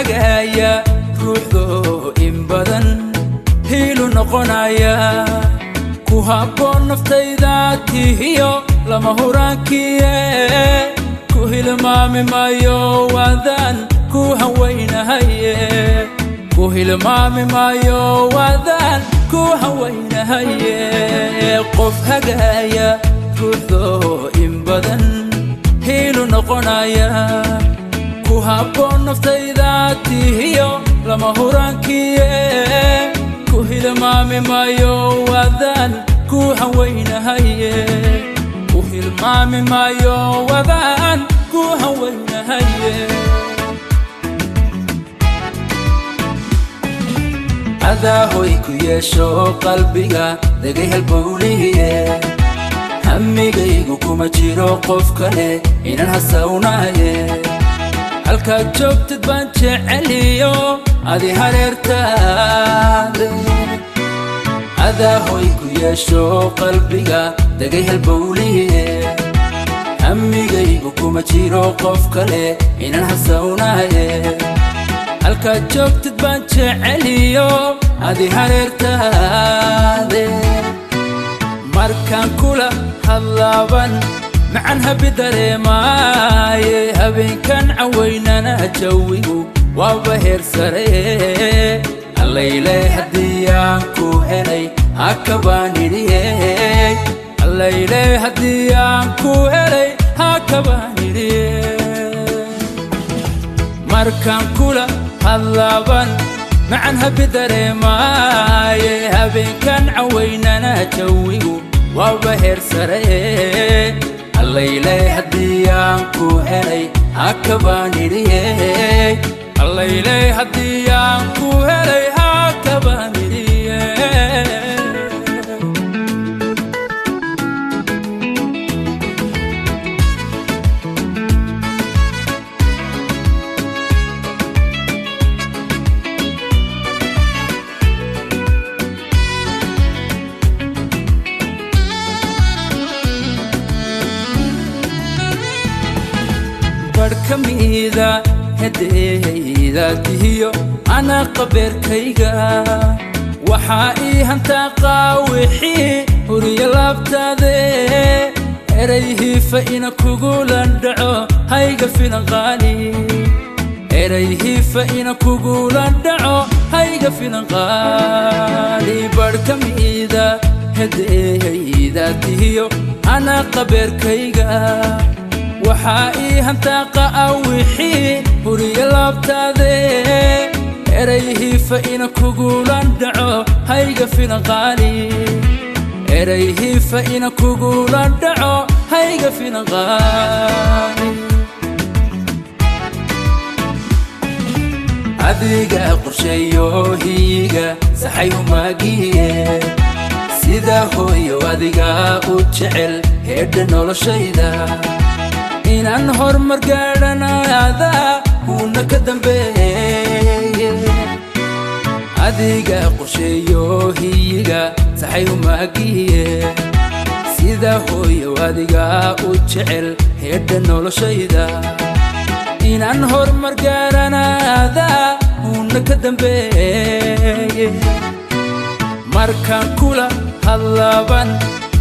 هجايا روحو إن بدن هيلو نقنايا كوهابون نفتي ذاتي هيو لما هورانكي كوهيل مامي مايو وذان كوهوينا هاي كوهيل مامي مايو وذان كوهوينا هاي قف هجايا روحو إن بدن هيلو نقنايا كوهابون نفتي ذاتي هيو لما هورانكي كوهيل مامي مايو وذان كوهوينا هاي كوهيل مامي مايو وذان كوهوينا هاي هذا هوي كيشو قلبيغا دغي البوليه هميغيغو كوما جيرو قف كله إنان هساونايه halkaad joogtid baan jeceliyo adi hareertaade adaa hoy ku yeesho qalbiga degay halbowliye hamigaygu kuma jiro qof kale inaan hasawnaaye halkaad joogtid baan jeceliyo adi hareertaade markaan kula hadlaaban معنها بدريماي هبين كان عويننا جويو وبهر سري الليلة هديانكو هلي هكباني لي الليلة هديانكو هلي هكباني لي مركان كولا هاللابن معنها بدريماي هبين كان عويننا جويو وبهر سري الليلة هديانكو هلي هكباني لي الليلة هديانكو هلي هكباني لي بركميدا هديدا تهيو أنا قبر كيغا وحائي هنتا قاوحي هوري لابتادي إريه فإن كوغولان دعو هايغا فينا غالي إريه فإن كوغولان دعو هايغا فينا غالي بركميدا هديدا تهيو أنا قبر كيغا وحائي هنتاقا أوحي هوري لابتادي إريه فإن كوغولان دعو هايغا فينا غالي إريه فإن كوغولان دعو هايغا فينا غالي أديغا قرشيو هيغا سحيو ماقيه سيدا هويو أديغا أجعل هيدا نولشيدا inaan hormar gaadhanaada una ka dambeeye adiga qorsheeyo hiyiga saxay umaagiye sida hooyo adiga u jecel heedha noloshayda inaan hormar gaadhanaada una ka dambeeye markaan kula hadlaaban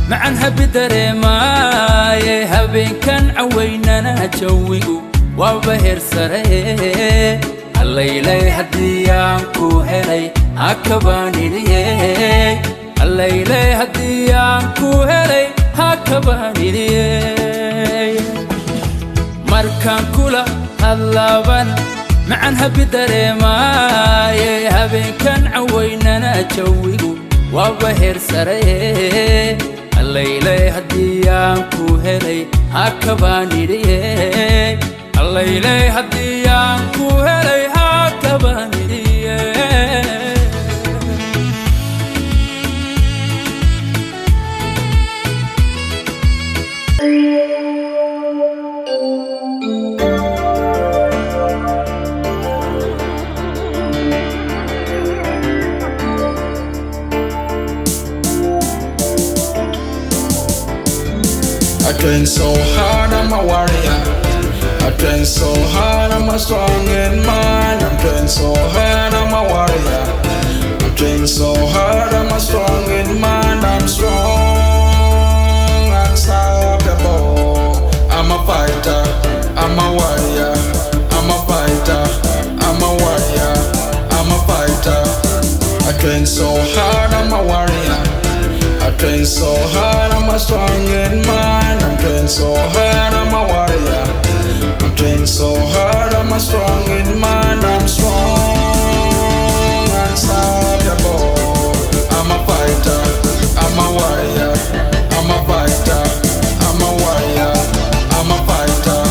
معنها بدريماي هبين كان عويننا جويو وبهر سري الليلة هديانكو هلي هكباني لي الليلة هديانكو هلي هكباني لي مركان كولا هاللابن معنها بدريماي هبين كان عويننا جويو وبهر سري الليلة هديانكو هلي هكباني لي الليلة هديانكو هلي هكباني لي I train so hard, I'm a warrior. I train so hard, I'm a strong in mind. I'm trained so hard, I'm a warrior. I'm trained so hard, I'm a strong in mind. I'm strong, unstoppable. I'm a fighter, I'm a warrior. I'm a fighter, I'm a warrior. I'm a fighter. I train so hard, I'm a warrior. I train so hard, I'm a strong in mind. I'm trained so hard, I'm a warrior. I'm trained so hard, I'm a strong in mind. I'm strong, unstoppable. I'm a fighter, I'm a warrior. I'm a fighter, I'm a warrior. I'm a fighter.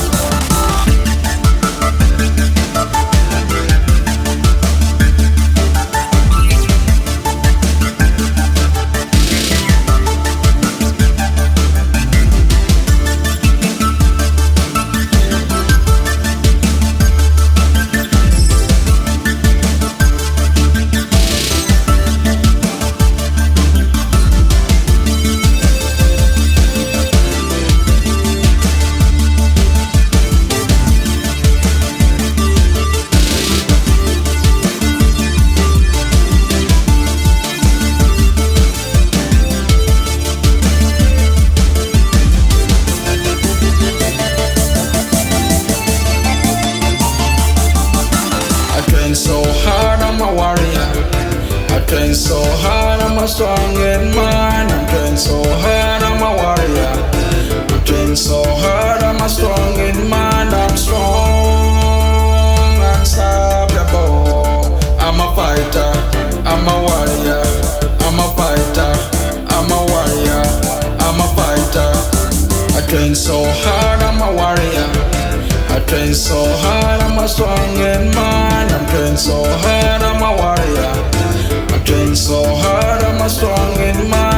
So hard, I'm a warrior. I train so hard, I'm a strong in mind. I'm trained so hard, I'm a warrior. I'm trained so hard, I'm a strong in mind. I'm strong, unstoppable. I'm a fighter, I'm a warrior. I'm a fighter, I'm a warrior. I'm a fighter. I train so hard, I'm a warrior. I train so hard, I'm a strong in mind. I'm trained so hard, I'm a warrior. I train so hard, I'm a strong in mind.